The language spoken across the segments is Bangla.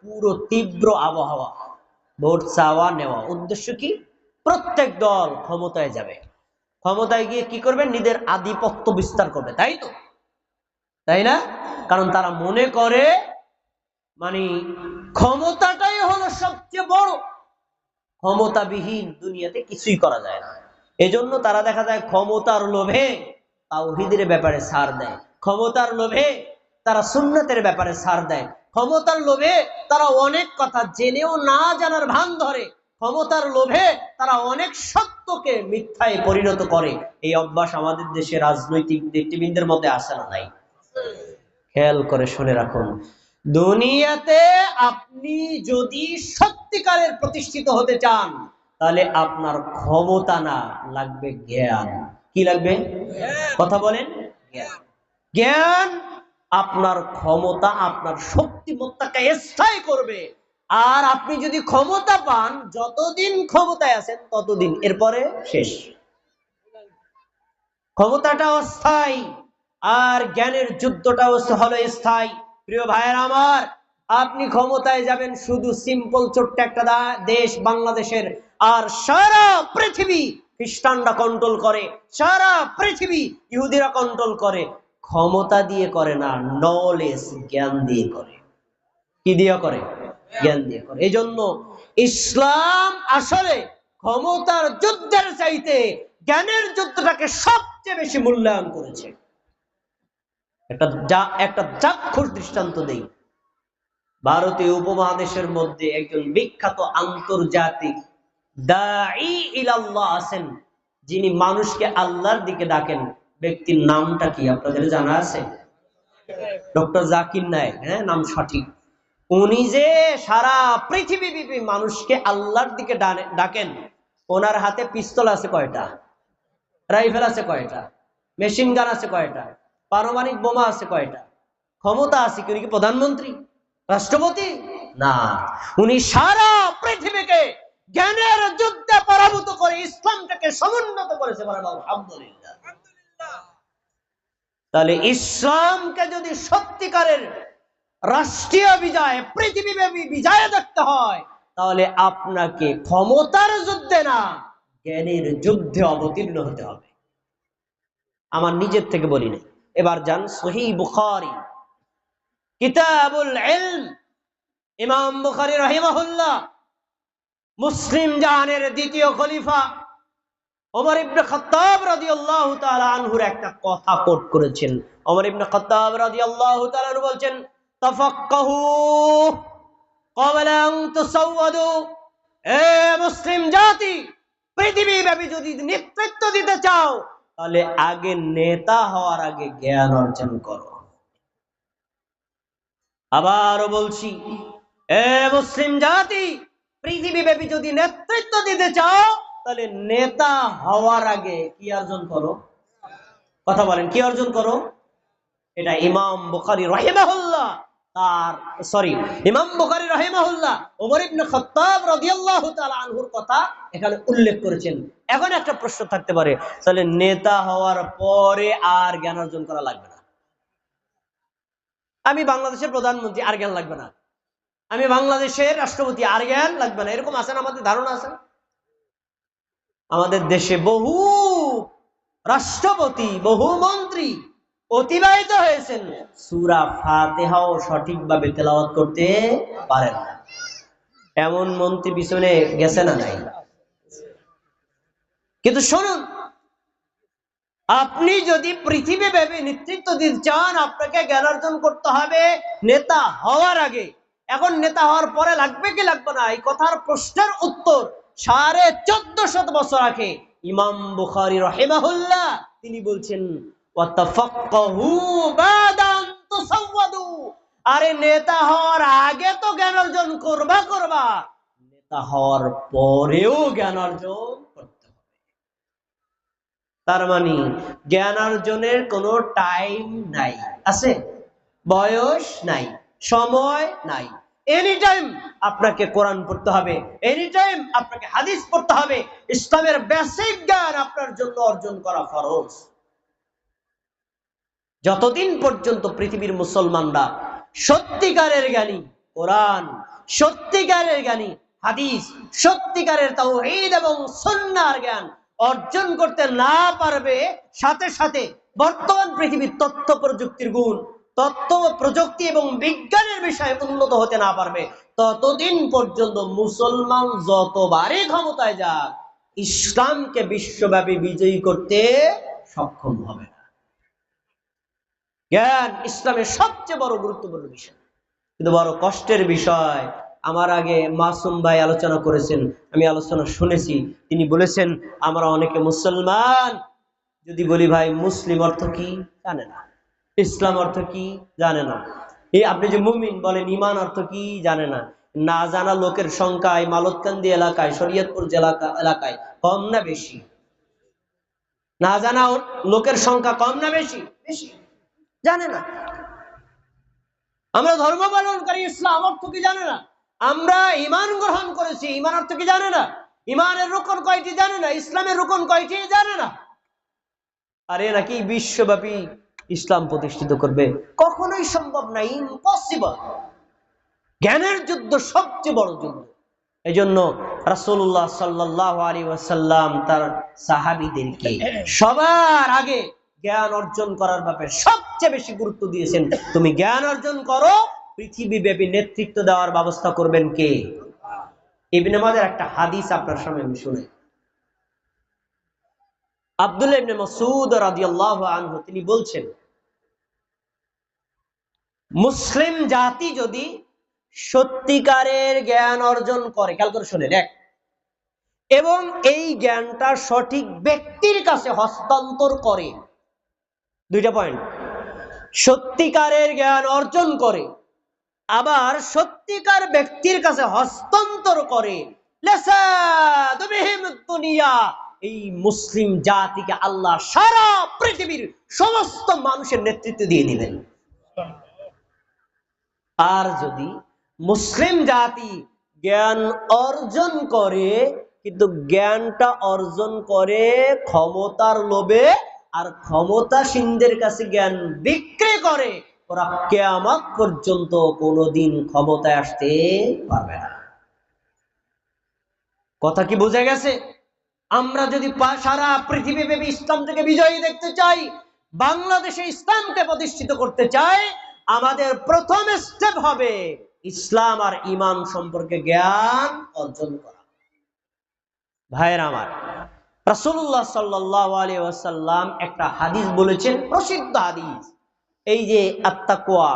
পুরো তীব্র আবহাওয়া, ভোট চাওয়া নেওয়া। উদ্দেশ্য কি? প্রত্যেক দল ক্ষমতায় যাবে, ক্ষমতায় গিয়ে কি করবে? নিজের আধিপত্য বিস্তার করবে, তাই তো, তাই না? কারণ তারা মনে করে মানে ক্ষমতাটাই হলো সবচেয়ে বড়, ক্ষমতাবিহীন দুনিয়াতে কিছুই করা যায় না। এজন্য তারা দেখা যায় ক্ষমতার লোভে তাওহীদের ব্যাপারে ছাড় দেয়, ক্ষমতার লোভে তারা সুন্নাতের ব্যাপারে ছাড় দেয়, ক্ষমতার লোভে তারা অনেক কথা জেনেও না জানার ভান ধরে, ক্ষমতার লোভে তারা অনেক সত্যকে মিথ্যায় পরিণত করে। এই অভ্যাস আমাদের দেশে রাজনৈতিক নেতৃবৃন্দের মধ্যে আসে না নাই? খেয়াল করে শুনে রাখুন, দুনিয়াতে আপনি যদি সত্যিকারের প্রতিষ্ঠিত হতে চান, তাহলে আপনার ক্ষমতা না, লাগবে জ্ঞান। কি লাগবে? কথা বলেন। জ্ঞান। জ্ঞান আপনার ক্ষমতা, আপনার শক্তিমত্তাকে স্থায়ী করবে। আর আপনি যদি ক্ষমতা পান, যতদিন ক্ষমতায় আছেন ততদিন, এরপরে শেষ। ক্ষমতাটা অস্থায়ী, আর জ্ঞানের যুদ্ধটা হলো স্থায়ী। প্রিয় ভাইয়েরা আমার, আপনি ক্ষমতায় যাবেন শুধু সিম্পল ছোট্ট একটা দেশ বাংলাদেশের, আর সারা পৃথিবী খ্রিস্টানরা কন্ট্রোল করে, সারা পৃথিবী ইহুদিরা কন্ট্রোল করে। ক্ষমতা দিয়ে করে না, নলেজ, জ্ঞান দিয়ে করে। কি দিয়ে করে? জ্ঞান দিয়ে করে। এই জন্য ইসলাম আসলে ক্ষমতার যুদ্ধের চাইতে জ্ঞানের যুদ্ধটাকে সবচেয়ে বেশি মূল্যায়ন করেছে। একটা চাক্ষুষ দৃষ্টান্ত দেই। ভারতীয় উপমহাদেশের মধ্যে একজন বিখ্যাত আন্তর্জাতিক দাঈ ইলাল্লাহ আছেন, যিনি মানুষকে আল্লাহর দিকে ডাকেন। ব্যক্তির নামটা কি আপনাদের জানা আছে? ডক্টর জাকির নায়েক। হ্যাঁ, নাম সঠিক। উনি যে সারা পৃথিবীব্যাপী মানুষকে আল্লাহর দিকে ডাকেন। ওনার হাতে পিস্তল আছে কয়টা? রাইফেল আছে কয়টা? মেশিন গান আছে কয়টা? পারমাণবিক বোমা আছে কয়টা? ক্ষমতা আছে কি? উনি কি প্রধানমন্ত্রী, রাষ্ট্রপতি? না, উনি সারা পৃথিবীকে জ্ঞানের যুদ্ধে পরাভূত করে ইসলামটাকে সমুন্নত করেছে। আলহামদুলিল্লাহ। তাহলে ইসলামকে যদি সত্যিকারের রাষ্ট্রীয় বিজয়, পৃথিবীব্যাপী বিজয় দেখতে হয়, তাহলে আপনাকে ক্ষমতার যুদ্ধে না, জ্ঞানের যুদ্ধে অবতীর্ণ হতে হবে। আমার নিজের থেকে বলি না। এবার যান সহিহ বুখারী, কিতাবুল ইলম। ইমাম বুখারী রাহিমাহুল্লাহ মুসলিম জাহানের দ্বিতীয় খলিফা ওমর ইবনে খাত্তাব রাদিয়াল্লাহু তাআলা আনহুর একটা কথা কোট করেছেন। ওমর ইবনে খাত্তাব রাদিয়াল্লাহু তাআলা আনহু বলেন, তাফাক্কাহু ক্বাবলা আন তুসাওয়াদু। এ মুসলিম জাতি, পৃথিবীব্যাপী যদি নেতৃত্ব দিতে চাও, তাহলে আগে নেতা হওয়ার আগে জ্ঞান অর্জন করো। আবারও বলছি, এ মুসলিম জাতি, পৃথিবীব্যাপী যদি নেতৃত্ব দিতে চাও, তাহলে নেতা হওয়ার আগে কি অর্জন করো? কথা বলেন, কি অর্জন করো? এটা ইমাম বুখারী রাহিমাহুল্লাহ ইমাম বুখারী রাহিমাহুল্লাহ ওমর ইবনে খাত্তাব রাদিয়াল্লাহু তাআলা আনহুর কথা এখানে উল্লেখ করেছেন। এখন একটা প্রশ্ন থাকতে পারে, তাহলে নেতা হওয়ার পরে আর জ্ঞান অর্জন করা লাগবে না? আমি বাংলাদেশের প্রধানমন্ত্রী, আর জ্ঞান লাগবে না? আমি বাংলাদেশের রাষ্ট্রপতি, আর জ্ঞান লাগবে না? এরকম আছে না? আমাদের ধারণা আছে। আমাদের দেশে বহু রাষ্ট্রপতি, বহু মন্ত্রী অতিবাহিত হয়েছেন, সূরা ফাতিহাও সঠিকভাবে তেলাওয়াত করতে পারেন না। এমন মন্ত্রী পিছনে গেছে না নাই? কিন্তু শুনুন, আপনি যদি পৃথিবীব্যাপী নেতৃত্ব দিতে চান, আপনাকে জ্ঞান অর্জন করতে হবে নেতা হওয়ার আগে। এখন নেতা হওয়ার পরে লাগবে কি লাগবে না, এই কথার প্রশ্নের উত্তর 1450 বছর আগে ইমাম বুখারী রাহিমাহুল্লাহ তিনি বলছেন, ওয়াতাফাক্কাহু বাদা আন তুসাওয়াদু। আরে নেতা হওয়ার আগে তো জ্ঞান অর্জন করবা, নেতা হওয়ার পরেও জ্ঞান অর্জন করতে হবে। তার মানে জ্ঞান অর্জনের কোনো টাইম নাই, আছে? বয়স নাই, সময় নাই। এনি টাইম আপনাকে কোরআন পড়তে হবে, এনি টাইম আপনাকে হাদিস পড়তে হবে। ইসলামের বেসিক জ্ঞান আপনার জন্য অর্জন করা ফরজ। যতদিন পর্যন্ত পৃথিবীর মুসলমানরা সত্যিকারের জ্ঞানী, কোরআন, সত্যিকারের জ্ঞানী হাদিস, সত্যিকারের তাওহীদ এবং সুন্নাহর জ্ঞান অর্জন করতে না পারবে, সাথে সাথে বর্তমান পৃথিবীর তথ্য প্রযুক্তির গুণ, তথ্য প্রযুক্তি এবং বিজ্ঞানের বিষয়ে উন্নত হতে না পারবে, ততদিন পর্যন্ত মুসলমান যতবারই ক্ষমতায় যাক, ইসলামকে বিশ্বব্যাপী বিজয়ী করতে সক্ষম হবে না। জ্ঞান ইসলামের সবচেয়ে বড় গুরুত্বপূর্ণ বিষয়, কিন্তু বড় কষ্টের বিষয়। আমার আগে মাসুম ভাই আলোচনা করেছেন, আমি আলোচনা শুনেছি। তিনি বলেছেন আমরা অনেকে মুসলমান, যদি বলি ভাই মুসলিম অর্থ কি জানে না, ইসলাম অর্থ কি জানে না। এই আপনি যে মুমিন বলেন, ঈমান অর্থ কি জানে না। না জানা লোকের সংখ্যা এই মালতকান্দি এলাকায়, শরীয়তপুর জেলা এলাকায় কম না বেশি? না জানা লোকের সংখ্যা কম না বেশি? বেশি। জানে না। আমরা ধর্ম পালনকারী, ইসলাম অর্থ কি জানে না। আমরা ঈমান গ্রহণ করেছি, ঈমান অর্থ কি জানে না। ঈমানের রুকন কয়টি জানে না, ইসলামের রুকন কয়টি জানে না। আর এ নাকি বিশ্বব্যাপী ইসলাম প্রতিষ্ঠিত করবে, কখনোই সম্ভব না, ইম্পসিবল। জ্ঞানের যুদ্ধ সবচেয়ে বড় যুদ্ধ। এই জন্য রাসূলুল্লাহ সাল্লাল্লাহু আলাইহি ওয়াসাল্লাম তার সাহাবীদেরকে সবার আগে জ্ঞান অর্জন করার ব্যাপারে সবচেয়ে বেশি গুরুত্ব দিয়েছেন। তুমি জ্ঞান অর্জন করো, পৃথিবীব্যাপী নেতৃত্ব দেওয়ার ব্যবস্থা করবেন কে? ইবনে মাজার একটা হাদিস আপনার সামনে আমি শুনাই। আব্দুল্লাহ ইবনে মাসউদ রাদিয়াল্লাহু আনহু তিনি বলছেন, মুসলিম জাতি যদি সত্যিকারের জ্ঞান অর্জন করে, খেয়াল করে শুনেন, এক, এবং এই জ্ঞানটা সঠিক ব্যক্তির কাছে হস্তান্তর করে, দুইটা পয়েন্ট, সত্যিকারের জ্ঞান অর্জন করে আবার সত্যিকার ব্যক্তির কাছে হস্তান্তর করে, এই মুসলিম জাতিকে আল্লাহ সারা পৃথিবীর সমস্ত মানুষের নেতৃত্ব দিয়ে দিবেন। আর যদি মুসলিম জাতি জ্ঞান অর্জন করে, কিন্তু জ্ঞানটা অর্জন করে ক্ষমতার লোভে, আর ক্ষমতাসীনদের কাছে জ্ঞান বিক্রি করে, ওরা কিয়ামত পর্যন্ত কোনোদিন ক্ষমতায় আসতে পারবে না। কথা কি বোঝা গেছে? আমরা যদি সারা পৃথিবীব্যাপী ইসলাম থেকে বিজয়ী দেখতে চাই, বাংলাদেশে ইসলামকে প্রতিষ্ঠিত করতে চাই, আমাদের প্রথম স্টেপ হবে ইসলাম আর ঈমান সম্পর্কে জ্ঞান অর্জন করা। ভাইয়েরা আমার, রাসূলুল্লাহ সাল্লাল্লাহু আলাইহি ওয়াসাল্লাম একটা হাদিস বলেছেন, প্রসিদ্ধ হাদিস। এই যে আত-তাকওয়া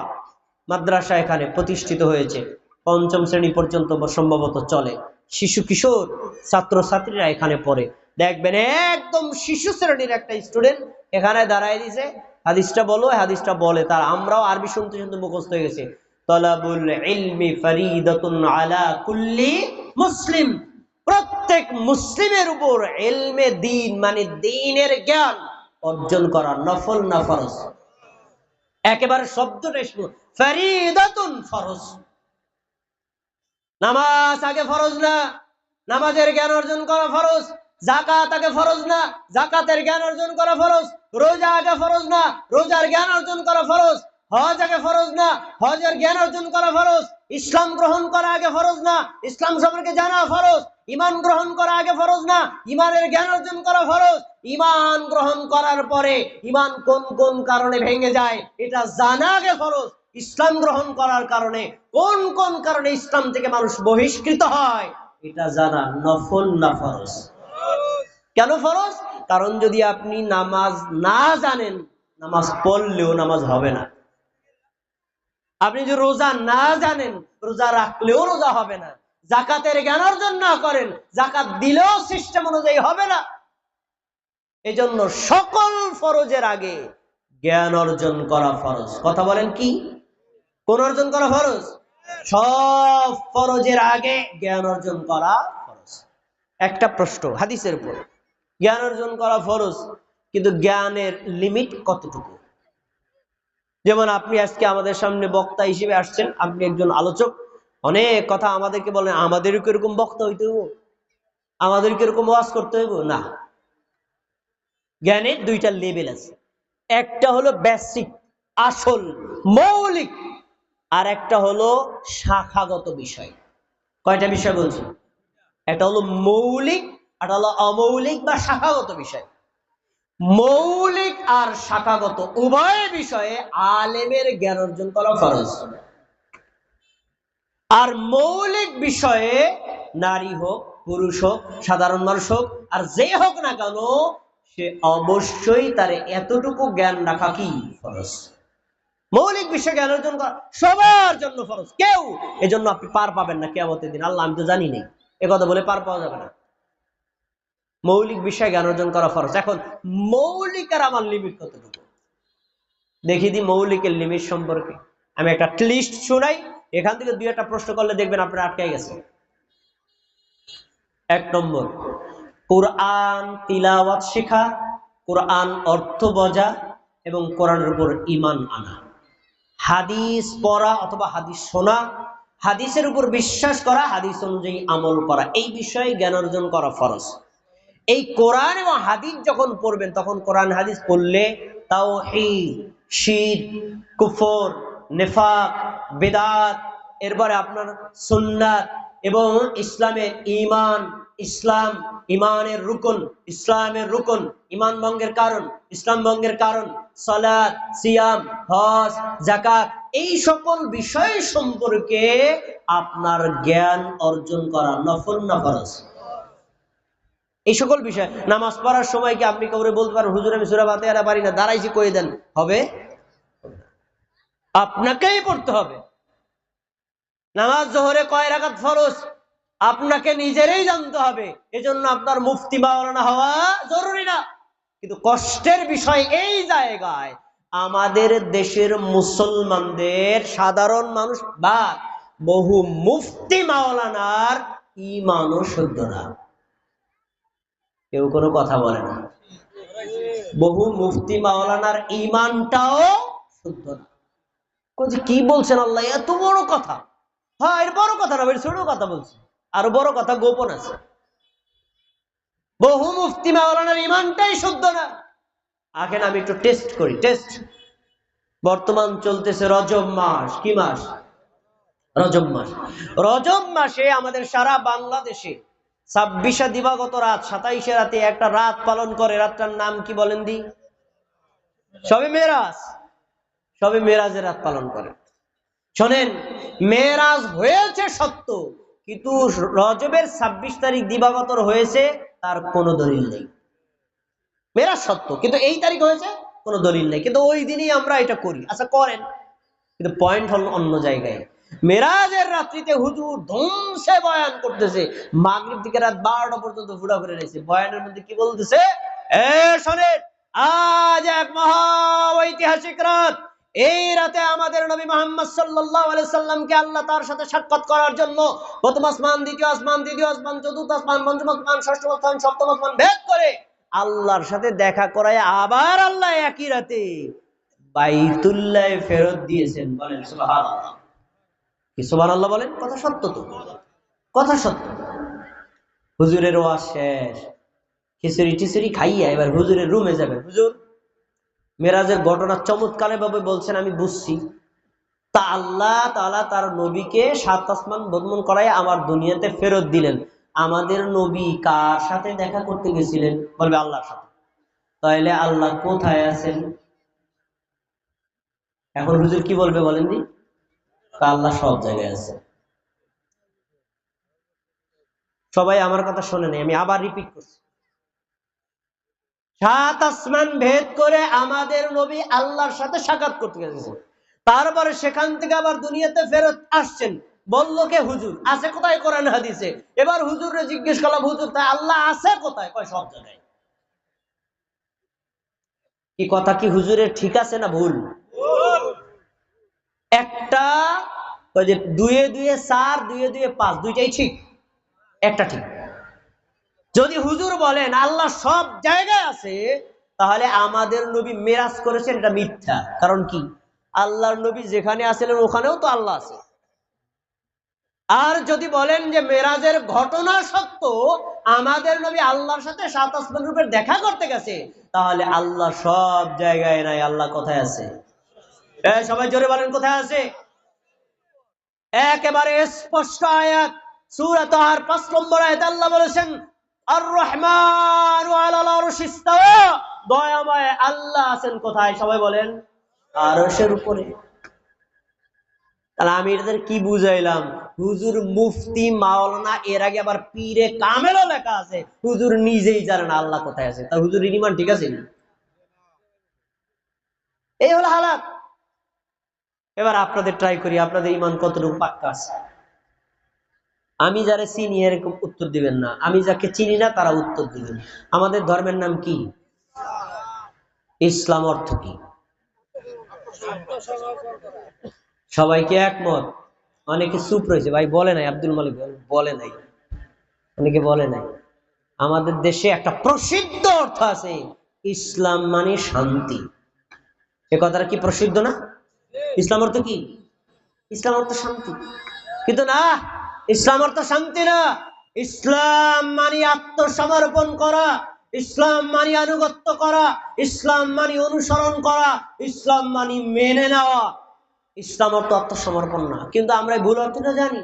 মাদ্রাসা এখানে প্রতিষ্ঠিত হয়েছে, ৫ম শ্রেণী পর্যন্ত সম্ভবত চলে, শিশু কিশোর ছাত্রছাত্রীরা এখানে পড়ে। দেখবেন একদম শিশু শ্রেণীর একটা স্টুডেন্ট এখানে দাঁড়ায় দিয়েছে, হাদিসটা বলো, হাদিসটা বলে, তার আমরাও আরবি শুনতে শুনতে মুখস্থ হয়ে গেছে। তালাবুল ইলমি ফরিদাতুন আলা কুল্লি মুসলিম, প্রত্যেক মুসলিমের উপর ইলমে দ্বীন মানে দ্বীনের জ্ঞান অর্জন করা নফল না ফরজ? একেবারে শব্দটা শুনুন, ফরিদাতুন ফরজ। নামাজ আগে ফরজ না, নামাজের জ্ঞান অর্জন করা ফরজ। যাকাত আগে ফরজ না, যাকাতের জ্ঞান অর্জন করা ফরজ। রোজা আগে ফরজ না, রোজার জ্ঞান অর্জন করা ফরজ। হজ আগে ফরজ না, হজের জ্ঞান অর্জন করা ফরজ। ইসলাম গ্রহণ করা আগে ফরজ না, ইসলাম সম্পর্কে জানা ফরজ। ঈমান গ্রহণ করা আগে ফরজ না, ঈমানের জ্ঞান অর্জন করা ফরজ। ঈমান গ্রহণ করার পরে ঈমান কোন কোন কারণে ভেঙে যায় এটা জানা আগে ফরজ। ইসলাম গ্রহণ করার কারণে কোন কোন কারণে ইসলাম থেকে মানুষ বহিষ্কৃত হয় এটা জানা নফল না ফরজ? কেন ফরজ? কারণ যদি আপনি নামাজ না জানেন, নামাজ পড়লেও নামাজ হবে না। আপনি যদি রোজা না জানেন, রোজা রাখলেও রোজা হবে না। যাকাতের জ্ঞান অর্জন না করেন, যাকাত দিলেও সিস্টেম অনুযায়ী হবে না। এজন্য সকল ফরজের আগে জ্ঞান অর্জন করা ফরজ। কথা বলেন কি? কোন অর্জন করা ফরজ? সব ফরজের আগে জ্ঞান অর্জন করা ফরজ। একটা প্রশ্ন হাদিসের উপর, জ্ঞান অর্জন করা ফরজ, কিন্তু জ্ঞানের লিমিট কতটুকু? যেমন আপনি আজকে আমাদের সামনে বক্তা হিসেবে আসছেন, আপনি একজন আলোচক, অনেক কথা আমাদেরকে বলেন, আমাদেরও কি এরকম বক্তা হইতে হইব, আমাদেরকে এরকম ওয়াজ করতে হইব? না। জ্ঞানের দুইটা লেভেল আছে, একটা হলো বেসিক, আসল, মৌলিক, আর একটা হলো শাখাগত বিষয়। কয়টা বিষয় বলছি? একটা হলো মৌলিক, আর হলো অমৌলিক বা শাখাগত বিষয়। মৌলিক আর শাখাগত উভয় বিষয়ে আলেমের জ্ঞান অর্জন করা ফরজ। আর মৌলিক বিষয়ে নারী হোক, পুরুষ হোক, সাধারণ মানুষ হোক, আর যে হোক না কেন, সে অবশ্যই তার এতটুকু জ্ঞান রাখা কি ফরজ। মৌলিক বিষয়ে জ্ঞান অর্জন করা সবার জন্য ফরজ। কেউ এজন্য আপনি পার পাবেন না কিয়ামতের দিন, আল্লাহ আমি তো জানি নেই এ কথা বলে পার পাওয়া যাবে না। মৌলিক বিষয়ে জ্ঞান অর্জন করা ফরজ। এখন মৌলিকের আমার লিমিট কতটুকু দেখি দিই। মৌলিকের লিমিট সম্পর্কে আমি একটা লিস্ট শুনাই, এখান থেকে দুই একটা প্রশ্ন করলে দেখবেন আপনারা আটকে গেছে। 1 নম্বর, কোরআন তিলাওয়াত শেখা, কোরআন অর্থ বোঝা এবং কোরআনের উপর ঈমান আনা। হাদিস পড়া অথবা হাদিস শোনা, হাদিসের উপর বিশ্বাস করা, হাদিস অনুযায়ী আমল করা, এই বিষয়ে জ্ঞান অর্জন করা ফরজ। এই কোরআন এবং হাদিস যখন পড়বেন তখন কোরআন হাদিস পড়লে তাওহীদ, শিরক, কুফর, নিফাক, বিদআত, এরপরে আপনার সুন্নাত এবং ইসলামের ঈমান, ইসলাম ঈমানের রুকন, ইসলামের রুকন, ঈমান ভঙ্গের কারণ, ইসলাম ভঙ্গের কারণ, সালাত, সিয়াম, হজ, যাকাত, এই সকল বিষয় সম্পর্কে আপনার জ্ঞান অর্জন করা নফল না ফরজ? এই সকল বিষয়। নামাজ পড়ার সময় কি আপনি কাউরে বলতে পারেন হুজুর আমি সূরা ফাতিহা পারি না, দাঁড়াইছি কই দেন? হবে? আপনাকেই পড়তে হবে। নামাজ জোহরে কয় রাকাত ফরজ আপনাকে নিজেরই জানতে হবে। এজন্য আপনার মুফতি মাওলানা হওয়া জরুরি না। কিন্তু কষ্টের বিষয় এই জায়গায় আমাদের দেশের মুসলমানদের সাধারণ মানুষ বা বহু মুফতি মাওলানার ঈমানও শুদ্ধ না। কেউ কোনো কথা বলে না। বহু মুফতি মাওলানার ঈমানটাও শুদ্ধ না। কি বলছেন আল্লাহ, এত বড় কথা? হ্যাঁ, এর বড় কথা না, ছোট কথা বলছি। আরো বড় কথা গোপন আছে। বহু মুফতি মাওলানার ঈমানটাই শুদ্ধ না। এখন আমি একটু টেস্ট করি। টেস্ট। বর্তমান চলতেছে রজব মাস। কি মাস? রজব মাস। রজব মাসে আমাদের সারা বাংলাদেশে 26 দিবাগত রাত, 27 রাতে একটা রাত পালন করে। রাতটার নাম কি বলেন দি? শবে মেরাজ। শবে মেরাজের রাত পালন করে। শোনেন, মেরাজ হয়েছে সত্য, কিন্তু রজবের 26 তারিখ দিবাগত হয়েছে তার কোনো দলিল নেই। মেরাজ সত্য, কিন্তু এই তারিখ হয়েছে কোনো দলিল নেই, কিন্তু ওই দিনই আমরা এটা করি। আচ্ছা করেন, কিন্তু পয়েন্ট হল অন্য জায়গায়। মেরাজের রাত্রিতে হুজুর ধুমসে বয়ান করতেছে, মাগরিব থেকে রাত 12টা পর্যন্ত ঘোরা করে রয়েছে। বয়ানের মধ্যে কি বলতেছে? শোনেন, আজ এক মহা ঐতিহাসিক রাত। এই রাতে আমাদের নবী মুহাম্মদ সাল্লাল্লাহু আলাইহি সাল্লামকে আল্লাহ তার সাথে সাক্ষাৎ করার জন্য প্রথম আসমান, দ্বিতীয় আসমান, তৃতীয় আসমান, চতুর্থ আসমান, পঞ্চম আসমান, ষষ্ঠ আসমান, সপ্তম আসমান ভেদ করে আল্লাহর সাথে দেখা করায় আবার আল্লাহ একই রাতে বাইতুল্লাহ ফেরত দিয়েছেন। বলেন সুবহানাল্লাহ। কি সুবহানাল্লাহ বলেন? কথা সত্য তো, কথা সত্য। হুজুরের ওয়াজ শেষ, খিচুড়ি টিচুড়ি খাইয়া এবার হুজুরের রুমে যাবে। হুজুর মেরাজের ঘটনা চমৎকার ভাবে বলছেন, আমি বুঝছি। তা আল্লাহ তাআলা তার নবীকে 7 আসমান ভ্রমণ করায় আমার দুনিয়াতে ফেরত দিলেন। আমাদের নবী কার সাথে দেখা করতে গেছিলেন? বলবে আল্লাহর সাথে। তাহলে আল্লাহ কোথায় আছেন? এখন হুজুর কি বলবে বলেন দি? আল্লাহ সব জায়গায় আছে। সবাই আমার কথা শোনেন, আমি আবার রিপিট করছি। 7 আসমান ভেদ করে আমাদের নবী আল্লাহর সাথে সাক্ষাৎ করতে গেছেন। তারপরে সেখান থেকে আবার দুনিয়াতে ফেরত আসছেন। বললো কে? হুজুর। আছে কোথায়? কোরআন হাদিসে। এবার হুজুরে জিজ্ঞেস করলাম, হুজুর তাই আল্লাহ আছে কোথায়? কয় সব জায়গায়। কি কথা কি হুজুরের ঠিক আছে না ভুল? একটা ওই যে 2 এ 2 এ 4, 2 এ 2 এ 5, দুইটাই ঠিক, একটা ঠিক। যদি হুজুর বলেন আল্লাহ সব জায়গায় আছে, তাহলে আমাদের নবী মেরাজ করেছেন, এটা মিথ্যা। কারণ কি? আল্লাহর নবী যেখানে আছেন ওখানেও তো আল্লাহ আছে। আর যদি বলেন যে মেরাজের ঘটনা সত্য, আমাদের নবী আল্লাহর সাথে 7 আসমান রূপে দেখা করতে গেছে, তাহলে আল্লাহ সব জায়গায় নাই। আল্লাহ কোথায় আছে? সবাই জোরে বলেন, কোথায় আছে? একেবারে স্পষ্ট আয়াত, সূরা তাহার 5 নম্বর আয়াতে আল্লাহ বলেছেন আর রহমানু আলাল আরশি ইস্তাওয়া, দয়াময় আল্লাহ আছেন কোথায়? সবাই বলেন আরশের উপরে। তাহলে আমি এদের কি বুঝাইলাম? হুজুর, মুফতি, মাওলানা, এর আগে আবার পীরে কামেলও লেখা আছে, হুজুর নিজেই জানেন আল্লাহ কোথায় আছে। তার হুজুর ইমান ঠিক আছে? এই হলো হালাত। এবার আপনাদের ট্রাই করি, আপনাদের ইমান কতটুকু পাক্কা আছে। আমি যারা চিনি এরকম উত্তর দিবেন না, আমি যাকে চিনি না তারা উত্তর দিবেন। আমাদের ধর্মের নাম কি? ইসলাম অর্থ কি? সবাইকে একমত? অনেকে চুপ রয়েছে, ভাই বলে নাই, আব্দুল মালিক বলে নাই, অনেকে বলে নাই। আমাদের দেশে একটা প্রসিদ্ধ অর্থ আছে, ইসলাম মানে শান্তি। এ কথাটা কি প্রসিদ্ধ না? ইসলাম অর্থ কি? ইসলাম অর্থ শান্তি। কিন্তু না, ইসলাম অর্থ শান্তি না। ইসলাম মানে আত্মসমর্পণ করা, ইসলাম মানে আনুগত্য করা, ইসলাম মানে অনুসরণ করা, ইসলাম মানে মেনে নেওয়া। ইসলাম অর্থ আত্মসমর্পণ না। কিন্তু আমরা ভুল অর্থটা জানি।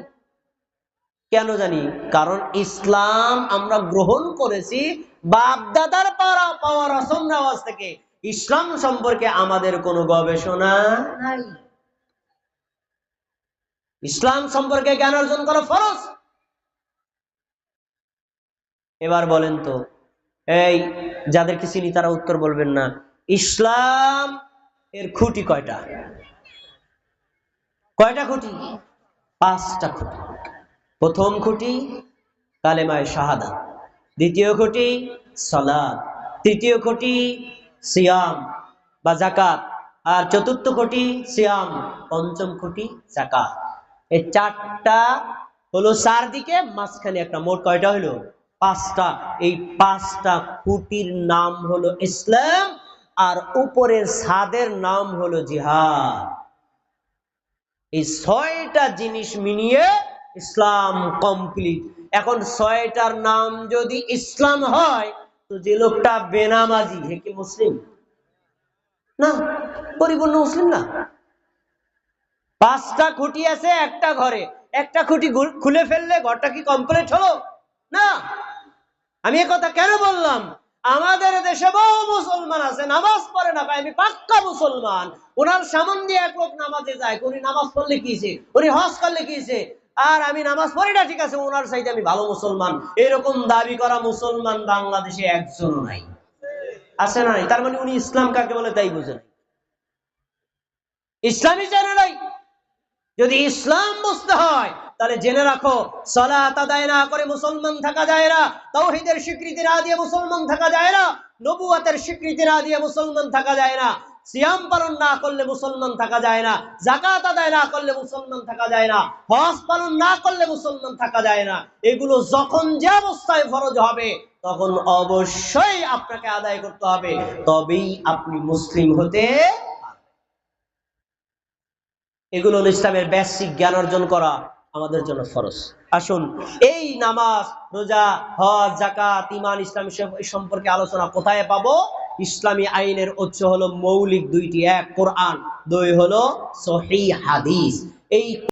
কেন জানি? কারণ ইসলাম আমরা গ্রহণ করেছি বাপ দাদার পাওয়া রসম রেওয়াজ থেকে। ইসলাম সম্পর্কে আমাদের কোনো গবেষণা নাই। ইসলাম সম্পর্কে জ্ঞান অর্জন করা ফরজ। এবার বলেন তো, এই যাদেরকে চিনি তারা উত্তর বলবেন না, ইসলাম এর খুঁটি কয়টা? কয়টা খুঁটি? 5টা খুঁটি। প্রথম খুঁটি কালেমায়ে শাহাদাত, দ্বিতীয় খুঁটি সালাত, তৃতীয় খুঁটি সিয়াম বা যাকাত, আর চতুর্থ খুঁটি সিয়াম, পঞ্চম খুঁটি যাকাত। এই 4টা হলো চারদিকে, মাঝখানে একটা, মোট কয়টা হলো? 5টা। এই 5টা খুঁটির নাম হলো ইসলাম, আর উপরের ছাদের নাম হলো জিহাদ। এই 6টা জিনিস মিলিয়ে ইসলাম কমপ্লিট। এখন 6টার নাম যদি ইসলাম হয়, তো যে লোকটা বেনামাজি হে কি মুসলিম? না, পরিপূর্ণ মুসলিম না। 5টা খুঁটি আছে একটা ঘরে, একটা খুঁটি খুলে ফেললে ঘরটা কি কমপ্লিট হলো? না। আমি এ কথা কেন বললাম? আমাদের দেশে বহু মুসলমান আছে, নামাজ পড়ে না, আমি পাক্কা মুসলমান। ওনার সামন দিয়ে এক লোক নামাজে যায়, উনি নামাজ পড়লে কিছে, উনি হজ করলে কিছে, আর আমি নামাজ পড়ি না, ঠিক আছে, ওনার চাইতে আমি ভালো মুসলমান। এরকম দাবি করা মুসলমান বাংলাদেশে একজনও নাই। আছে না নাই? তার মানে উনি ইসলাম কাকে বলে তাই বুঝে নাই, ইসলামই জানে নাই। যদি ইসলাম বুঝতে হয় তাহলে জেনে রাখো, সালাত আদায় না করে মুসলমান থাকা যায় না, তাওহীদের স্বীকৃতি না দিয়ে মুসলমান থাকা যায় না, নবুয়তের স্বীকৃতি না দিয়ে মুসলমান থাকা যায় না, সিয়াম পালন না করলে মুসলমান থাকা যায় না, যাকাত আদায় না করলে মুসলমান থাকা যায় না, হজ পালন না করলে মুসলমান থাকা যায় না। এগুলো যখন যে অবস্থায় ফরজ হবে তখন অবশ্যই আপনাকে আদায় করতে হবে, তবেই আপনি মুসলিম হতে। এগুলো ইসলামের বেসিক জ্ঞান অর্জন করা আমাদের জন্য ফরজ। আসুন, এই নামাজ, রোজা, হজ, যাকাত, ঈমান, ইসলাম সম্পর্কে আলোচনা কোথায় পাবো? ইসলামী আইনের উৎস হলো মৌলিক দুইটি, এক কোরআন, দুই হলো সহিহ হাদিস। এই